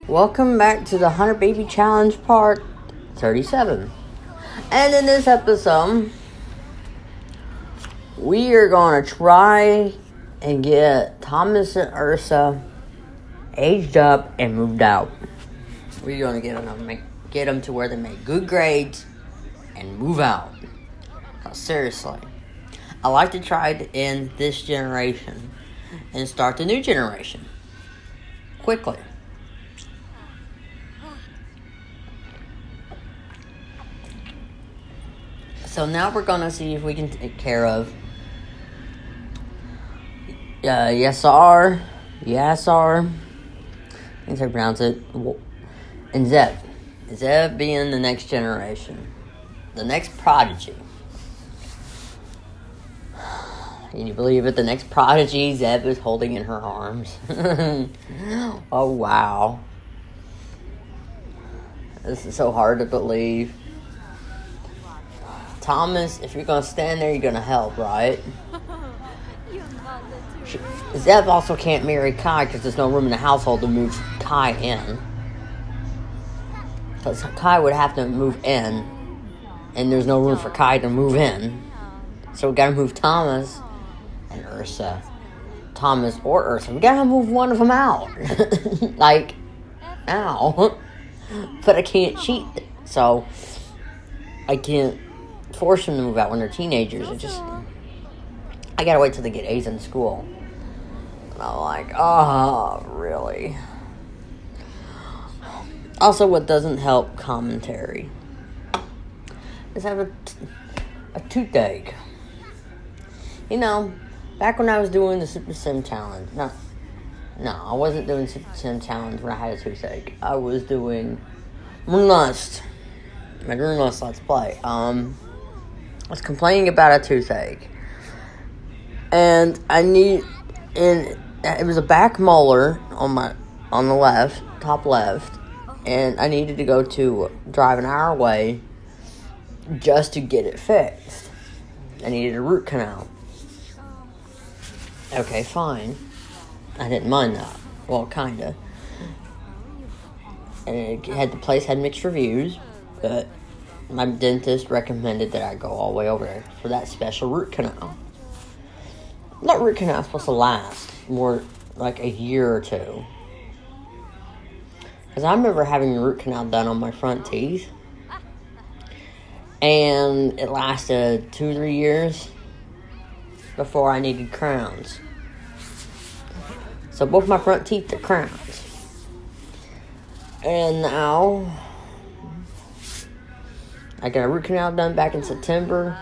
Welcome back to the 100 Baby Challenge Part 37. And in this episode, we are going to try and get Thomas and Ursa aged up and moved out. We're going to get them to where they make good grades and move out. Seriously, I like to try to end this generation and start the new generation quickly. So now we're going to see if we can take care of Yassar, I think I pronounce it, and Zev. Zev being the next generation, the next prodigy. Can you believe it? The next prodigy Zev is holding in her arms. Oh, wow. This is so hard to believe. Thomas, if you're going to stand there, you're going to help, right? Zev also can't marry Kai because there's no room in the household to move Kai in. Because Kai would have to move in, and there's no room for Kai to move in. So we got to move Thomas and Ursa. Thomas or Ursa. We got to move one of them out. Like, ow. But I can't cheat. So, I can't force them to move out when they're teenagers. I gotta wait till they get A's in school. And I'm like, oh, really? Also, what doesn't help commentary is I have a toothache. You know, back when I was doing the Super Sim Challenge, no, I wasn't doing Super Sim Challenge when I had a toothache. I was doing Moonlust. My Moonlust Let's Play. I was complaining about a toothache. And it was a back molar on the left, top left. And I needed to go to drive an hour away just to get it fixed. I needed a root canal. Okay, fine. I didn't mind that. Well, kinda. And the place had mixed reviews, but my dentist recommended that I go all the way over there for that special root canal. That root canal is supposed to last more like a year or two. Because I remember having a root canal done on my front teeth. And it lasted 2-3 years before I needed crowns. So both my front teeth are crowns. And now I got a root canal done back in September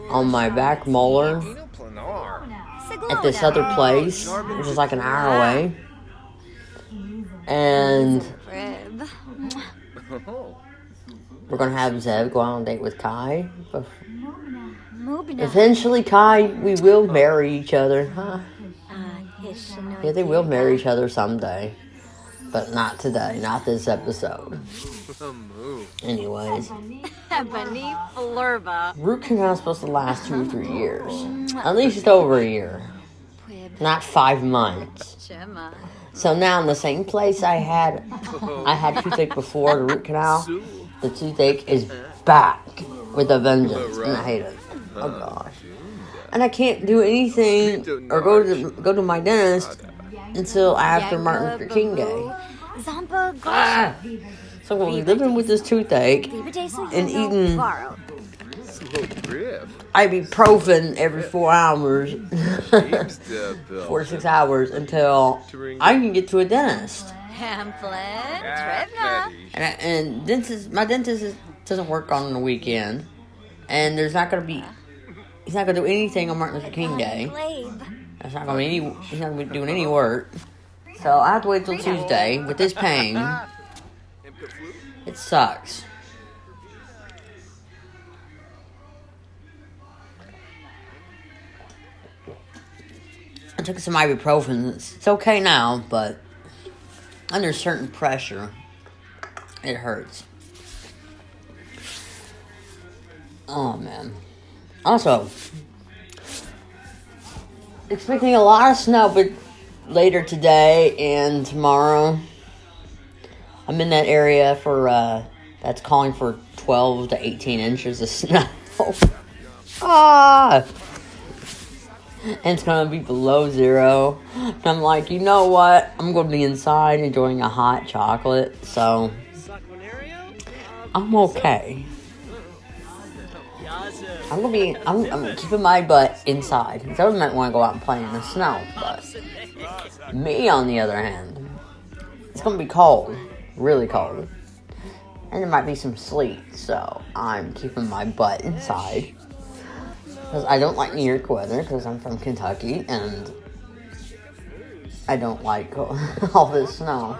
on my back molar at this other place, which is like an hour away. And we're going to have Zev go on a date with Kai. Eventually, Kai, we will marry each other. Huh? Yeah, they will marry each other someday. But not today, not this episode. Anyways. Root canal is supposed to last 2 or 3 years. At least over a year. Not 5 months. So now in the same place I had toothache before the root canal, the toothache is back with a vengeance. And I hate it. Oh gosh. And I can't do anything or go to my dentist until after Martin Luther King Day. So we'll be living with this toothache and eating ibuprofen every 4 hours, 4 to 6 hours until I can get to a dentist. And my dentist doesn't work on the weekend, and he's not going to do anything on Martin Luther King Day. He's not going to be doing any work. So I have to wait till Tuesday with this pain. It sucks. I took some ibuprofen. It's okay now, but under certain pressure, it hurts. Oh, man. Also, expecting a lot of snow, but later today and tomorrow. I'm in that area for, that's calling for 12 to 18 inches of snow. Ah! And it's going to be below zero. And I'm like, you know what? I'm going to be inside enjoying a hot chocolate. So, I'm okay. I'm keeping my butt inside. I might want to go out and play in the snow. But me, on the other hand, it's going to be cold. Really cold. And there might be some sleet. So, I'm keeping my butt inside. Because I don't like New York weather, because I'm from Kentucky, and I don't like all this snow.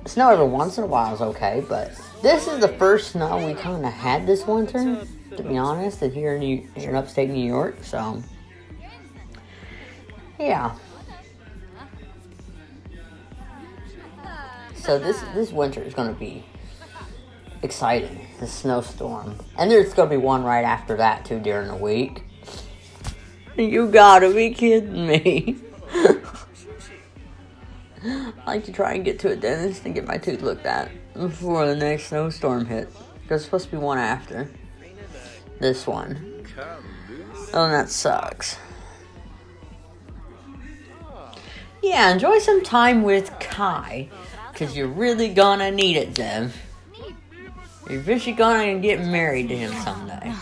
Snow every once in a while is okay, but this is the first snow we kind of had this winter, to be honest, here in upstate New York, so, yeah. So this winter is going to be exciting, the snowstorm. And there's going to be one right after that, too, during the week. You gotta be kidding me. I like to try and get to a dentist and get my tooth looked at before the next snowstorm hits. There's supposed to be one after this one. Oh, and that sucks. Yeah, enjoy some time with Kai, because you're really gonna need it, Zev. You're eventually gonna get married to him someday.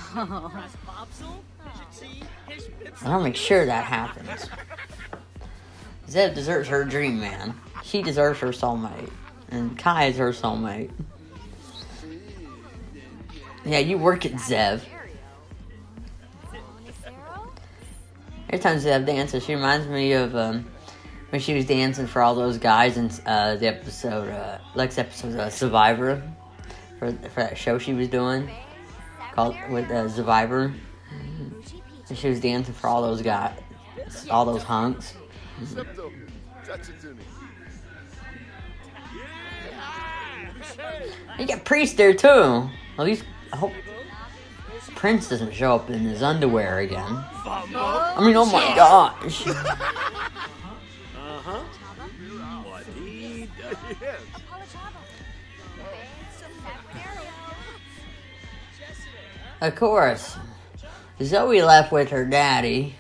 And I'll make sure that happens. Zev deserves her dream man. She deserves her soulmate. And Kai is her soulmate. Yeah, you work it, Zev. Every time Zev dances, she reminds me of when she was dancing for all those guys in the episode, Lex episode Survivor. For that show she was doing called with Survivor, and she was dancing for all those guys, all those hunks. You got Priest there too. At least I hope Prince doesn't show up in his underwear again. I mean, oh my gosh. Of course, Zoe left with her daddy.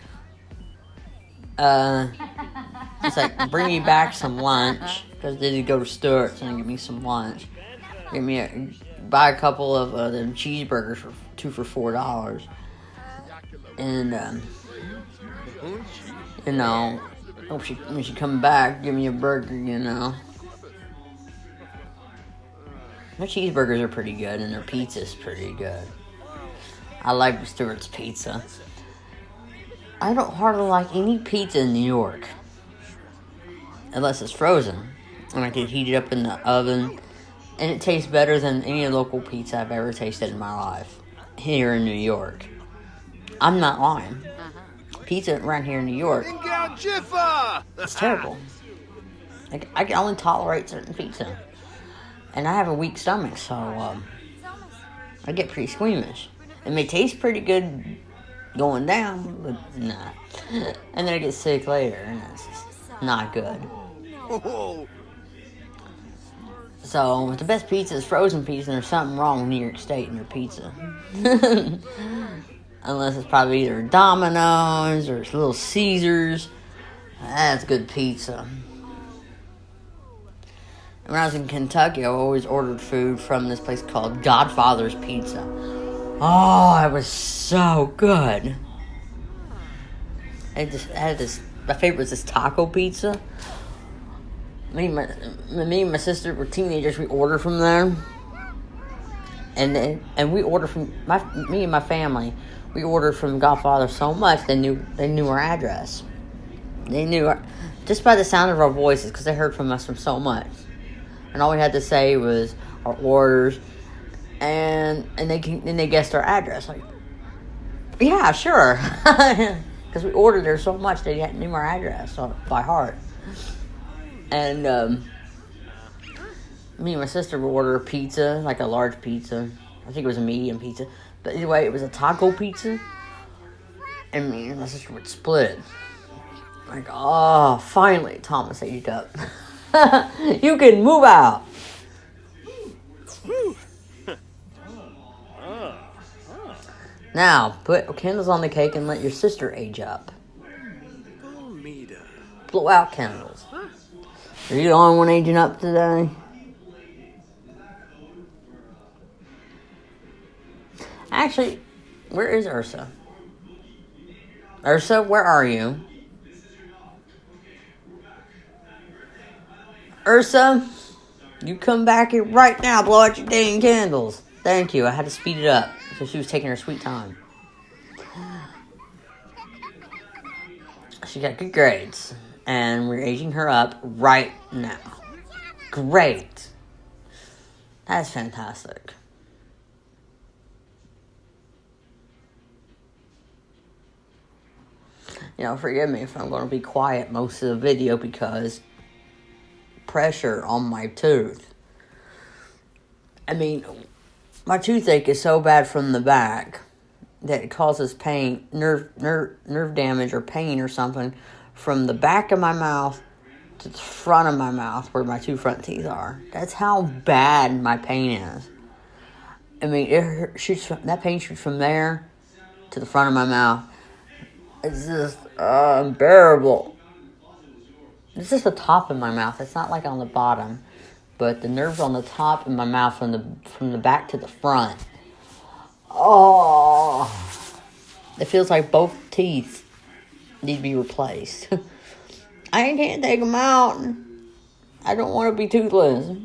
It's like, bring me back some lunch, because they did go to Stewart's and give me some lunch. Buy a couple of them cheeseburgers for $2 for $4, and you know, when she come back, give me a burger, you know. Their cheeseburgers are pretty good, and their pizza's pretty good. I like Stewart's pizza. I don't hardly like any pizza in New York, unless it's frozen, and I can heat it up in the oven, and it tastes better than any local pizza I've ever tasted in my life here in New York. I'm not lying. Pizza around here in New York, it's terrible. I can only tolerate certain pizza, and I have a weak stomach, so I get pretty squeamish. It may taste pretty good going down, but nah. And then I get sick later, and that's just not good. So, the best pizza is frozen pizza, and there's something wrong with New York State and their pizza. Unless it's probably either Domino's or Little Caesars. That's good pizza. When I was in Kentucky, I always ordered food from this place called Godfather's Pizza. Oh, it was so good. I had this. My favorite was this taco pizza. Me and my sister were teenagers. We ordered from there, and we ordered from me and my family. We ordered from Godfather so much they knew our address. They knew just by the sound of our voices, because they heard from us from so much, and all we had to say was our orders. And they guessed our address. Like, yeah, sure. Because we ordered there so much, they knew our address by heart. And me and my sister would order a pizza, like a large pizza. I think it was a medium pizza. But anyway, it was a taco pizza. And me and my sister would split it. Like, oh, finally, Thomas ate it up. You can move out. Now, put candles on the cake and let your sister age up. Blow out candles. Are you the only one aging up today? Actually, where is Ursa? Ursa, where are you? Ursa, you come back here right now. Blow out your dang candles. Thank you. I had to speed it up because she was taking her sweet time. She got good grades, and we're aging her up right now. Great. That's fantastic. You know, forgive me if I'm going to be quiet most of the video because pressure on my tooth. I mean, my toothache is so bad from the back that it causes pain, nerve damage or pain or something from the back of my mouth to the front of my mouth where my two front teeth are. That's how bad my pain is. I mean, that pain shoots from there to the front of my mouth. It's just unbearable. It's just the top of my mouth. It's not like on the bottom, but the nerves on the top of my mouth from the back to the front. Oh, it feels like both teeth need to be replaced. I can't take them out. I don't want to be toothless.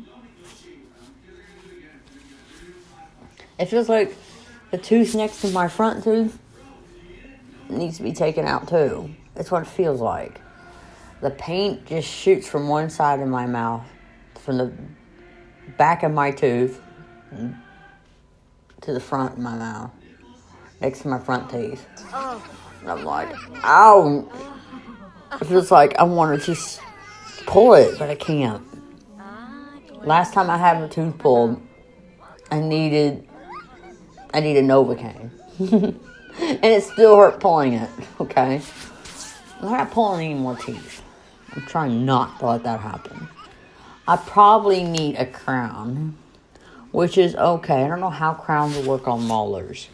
It feels like the tooth next to my front tooth needs to be taken out too. That's what it feels like. The paint just shoots from one side of my mouth, from the back of my tooth to the front of my mouth, next to my front teeth. And I'm like, ow! It feels like I want to just pull it, but I can't. Last time I had my tooth pulled, I needed Novocaine. And it still hurt pulling it, okay? I'm not pulling any more teeth. I'm trying not to let that happen. I probably need a crown, which is okay. I don't know how crowns work on molars.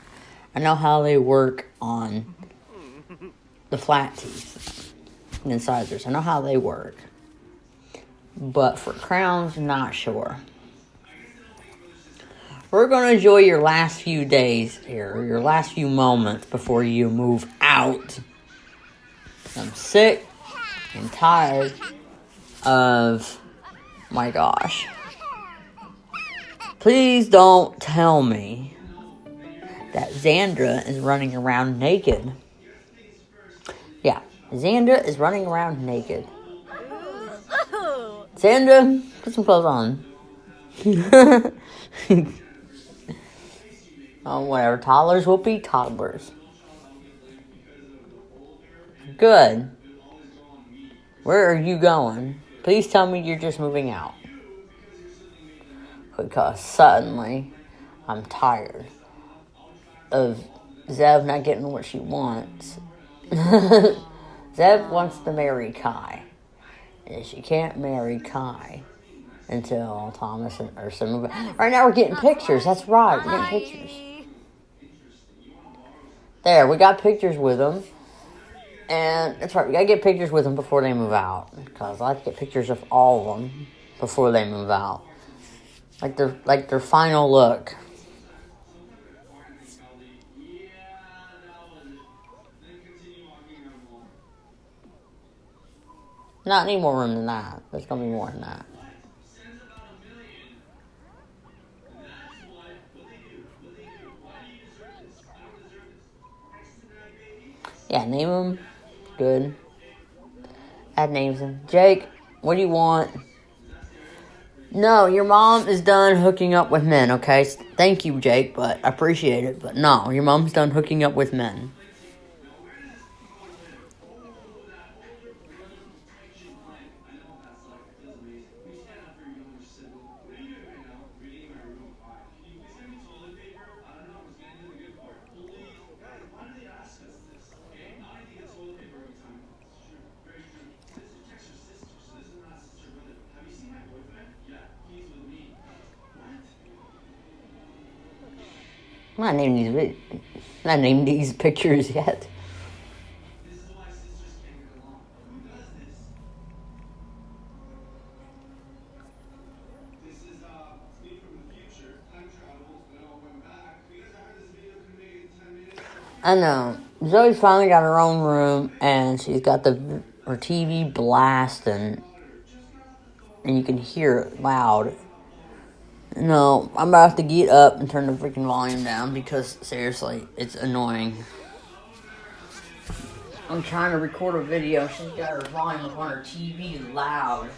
I know how they work on the flat teeth and incisors. I know how they work. But for crowns, not sure. We're going to enjoy your last few days here, your last few moments before you move out. I'm sick and tired of, my gosh. Please don't tell me that Xandra is running around naked. Yeah, Xandra is running around naked. Xandra, put some clothes on. Oh, whatever. Toddlers will be toddlers. Good. Where are you going? Please tell me you're just moving out. Because suddenly, I'm tired of Zev not getting what she wants. Zev wants to marry Kai. And she can't marry Kai until Thomas and Ursa move out. Right now we're getting pictures. That's right. We're getting pictures. There, we got pictures with them. And that's right, we gotta get pictures with them before they move out. Because I like to get pictures of all of them before they move out. Like their final look. Not any more room than that. There's gonna be more than that. Yeah, name them. Good. Add names in. Jake, what do you want? No, your mom is done hooking up with men, okay? Thank you, Jake, but I appreciate it. But no, your mom's done hooking up with men. I'm not naming these pictures yet. I know. Zoe's finally got her own room, and she's got her TV blasting, and you can hear it loud. No, I'm about to get up and turn the freaking volume down because, seriously, it's annoying. I'm trying to record a video. She's got her volume up on her TV loud.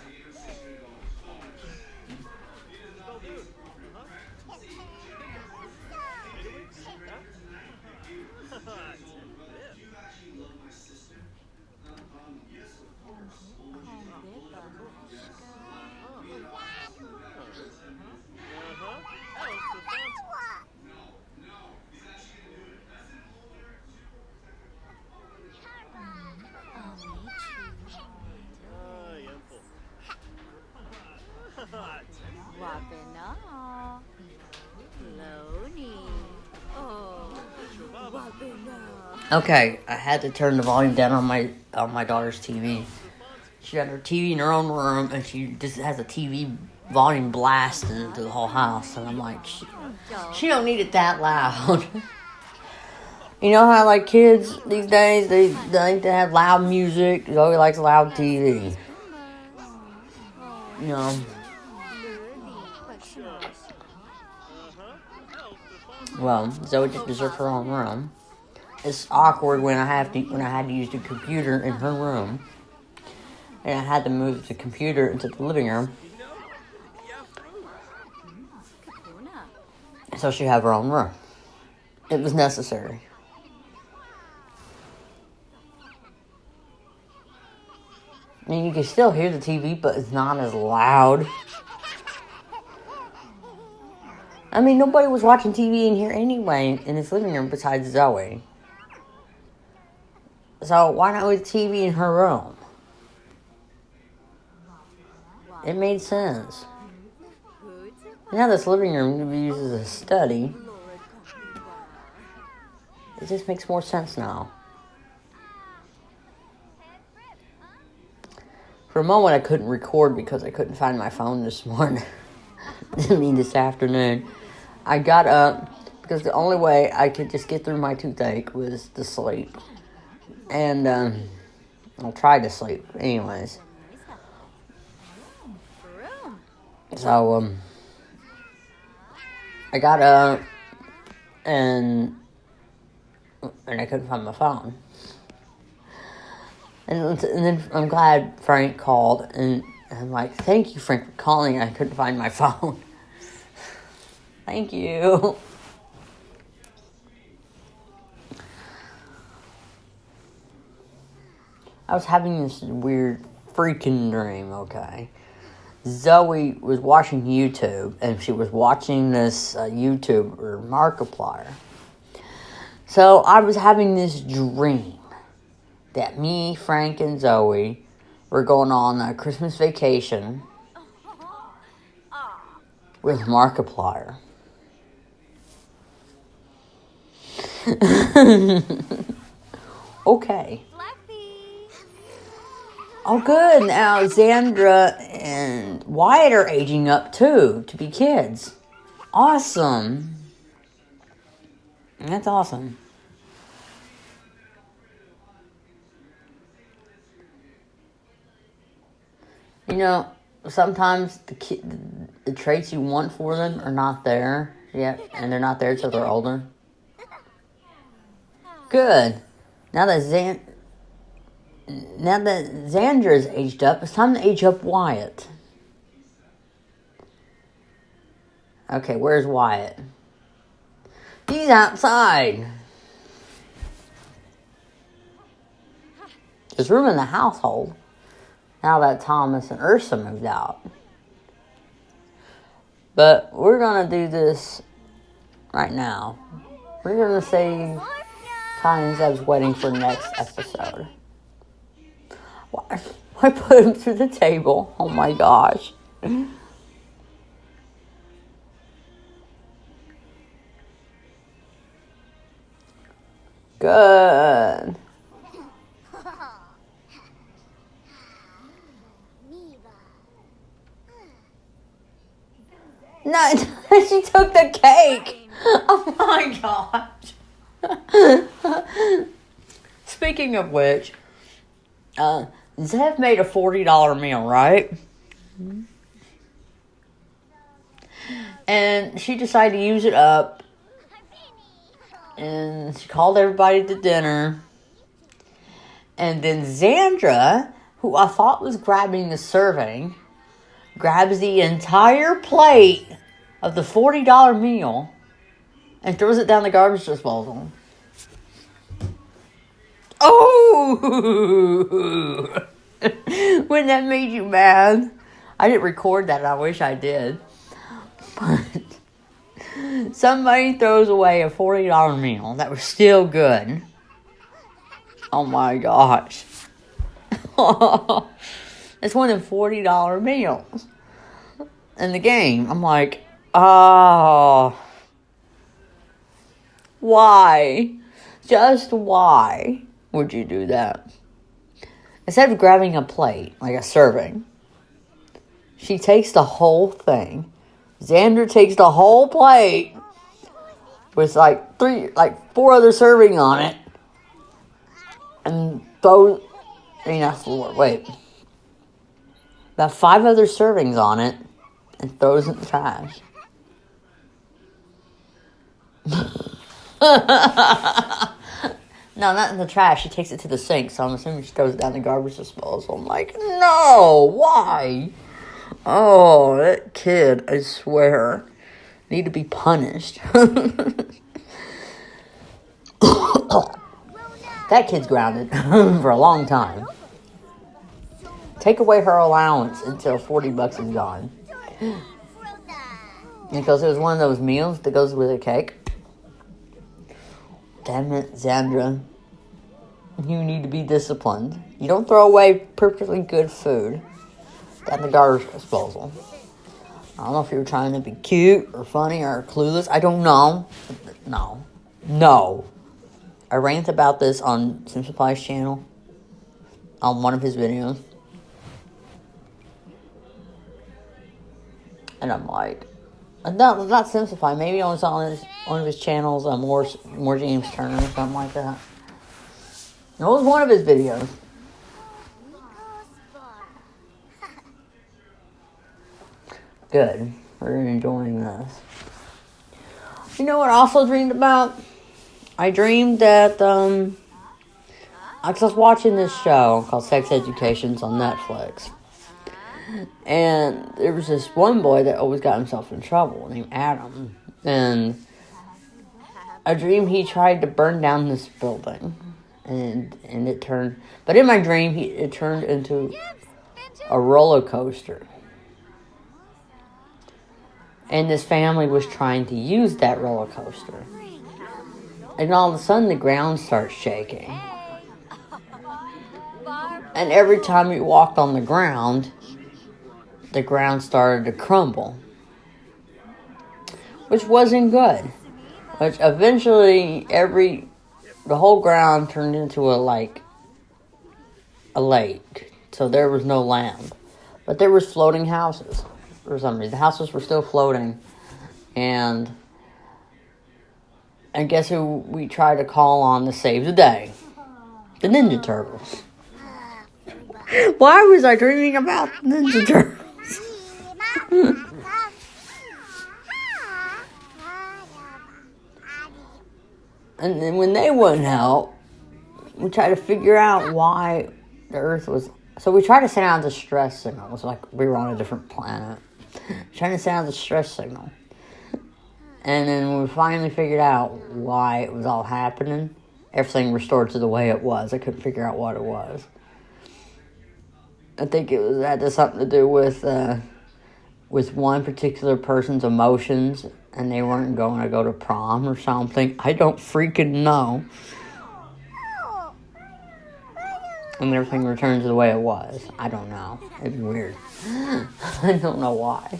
Okay, I had to turn the volume down on my daughter's TV. She got her TV in her own room, and she just has a TV volume blasting into the whole house. And I'm like, she don't need it that loud. You know how, like, kids these days, they like to have loud music. Zoe likes loud TV. You know. Well, Zoe just deserves her own room. It's awkward when I had to use the computer in her room, and I had to move the computer into the living room, so she had her own room. It was necessary. I mean, you can still hear the TV, but it's not as loud. I mean, nobody was watching TV in here anyway, in this living room, besides Zoe. So, why not with TV in her room? It made sense. Now this living room can be used as a study. It just makes more sense now. For a moment, I couldn't record because I couldn't find my phone this morning. I mean, this afternoon. I got up because the only way I could just get through my toothache was to sleep. And, I'll try to sleep anyways. So, I got up and I couldn't find my phone. And then I'm glad Frank called, and I'm like, thank you, Frank, for calling. I couldn't find my phone. Thank you. I was having this weird freaking dream, okay? Zoe was watching YouTube, and she was watching this YouTuber, Markiplier. So I was having this dream that me, Frank, and Zoe were going on a Christmas vacation with Markiplier. Okay. Oh, good. Now Xandra and Wyatt are aging up, too, to be kids. Awesome. That's awesome. You know, sometimes the traits you want for them are not there yet, and they're not there till they're older. Good. Now that Xandra's aged up, it's time to age up Wyatt. Okay, where's Wyatt? He's outside. There's room in the household now that Thomas and Ursa moved out. But we're going to do this right now. We're going to save Kai and Zev's wedding for next episode. I put him through the table. Oh my gosh. Good. No, she took the cake. Oh my gosh. Speaking of which, Zev made a $40 meal, right? And she decided to use it up. And she called everybody to dinner. And then Xandra, who I thought was grabbing the serving, grabs the entire plate of the $40 meal and throws it down the garbage disposal. Oh! Wouldn't that made you mad? I didn't record that. I wish I did. But somebody throws away a $40 meal that was still good. Oh my gosh. It's one of them $40 meals in the game. I'm like, oh, why? Just why would you do that? Instead of grabbing a plate, like a serving, she takes the whole thing. Xandra takes the whole plate with like 4 other servings on it and throws, about 5 other servings on it and throws it in the trash. No, not in the trash. She takes it to the sink, so I'm assuming she throws it down the garbage disposal. I'm like, no, why? Oh, that kid, I swear, need to be punished. That kid's grounded for a long time. Take away her allowance until $40 is gone. Because it was one of those meals that goes with a cake. Damn it, Xandra. You need to be disciplined. You don't throw away perfectly good food down the garbage disposal. I don't know if you were trying to be cute or funny or clueless. I don't know. No. I rant about this on Simplify's channel. On one of his videos. And I'm like, no, not Simplify. Maybe I was on one of his channels, more James Turner or something like that. It was one of his videos. Good. We're enjoying this. You know what I also dreamed about? I dreamed that, I was watching this show called Sex Education's on Netflix. And there was this one boy that always got himself in trouble named Adam. And I dreamed he tried to burn down this building. And it turned... But in my dream, it turned into a roller coaster. And this family was trying to use that roller coaster. And all of a sudden, the ground starts shaking. And every time you walked on the ground started to crumble. Which wasn't good. Which eventually, the whole ground turned into a lake. So there was no land. But there was floating houses. For some reason, the houses were still floating. And guess who we tried to call on to save the day? The Ninja Turtles. Why was I dreaming about Ninja Turtles? And then when they wouldn't help, we tried to figure out why the Earth was... So we tried to send out a distress signal. It was like we were on a different planet. Trying to send out the distress signal. And then we finally figured out why it was all happening. Everything restored to the way it was. I couldn't figure out what it was. I think it had something to do with one particular person's emotions, and they weren't going to go to prom or something. I don't freaking know. And everything returned to the way it was. I don't know. It's weird. I don't know why.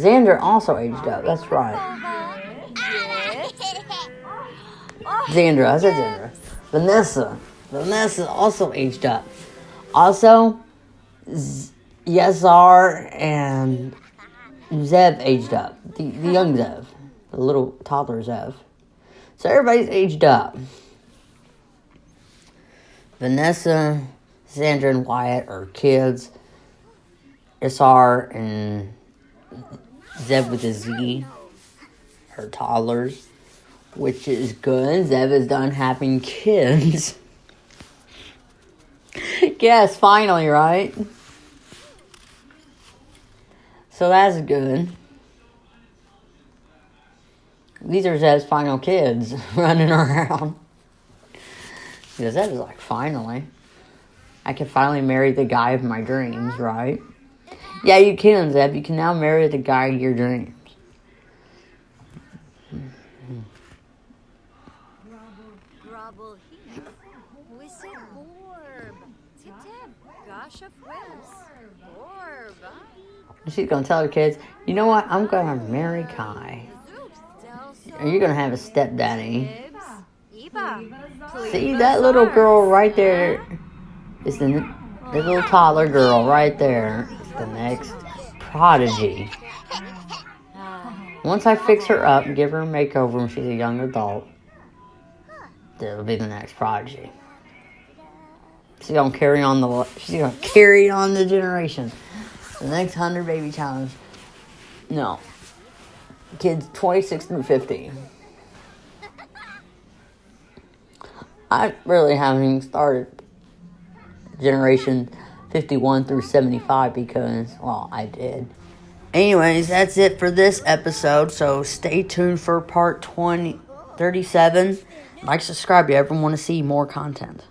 Xandra also aged up. That's right. Xandra. I said Xandra. Vanessa also aged up. Also, Yassar and Zev aged up. The young Zev. The little toddler Zev. So everybody's aged up. Vanessa, Xandra, and Wyatt are kids. Yassar and Zev with a Z are toddlers, which is good. Zev is done having kids. Yes, finally, right? So that's good. These are Zev's final kids running around. Because that is like, finally. I can finally marry the guy of my dreams, right? Yeah, you can, Zev. You can now marry the guy of your dreams. She's going to tell her kids, you know what? I'm going to marry Kai. Are you going to have a stepdaddy? See, that little girl right there is the little toddler girl right there. It's the next prodigy. Once I fix her up and give her a makeover when she's a young adult, that'll be the next prodigy. She's gonna carry on the generation. The next 100 baby challenge. No. Kids 26 through 50. I really haven't even started generation 51 through 75 because, well, I did. Anyways, that's it for this episode. So stay tuned for part 37. Like, subscribe if you ever want to see more content.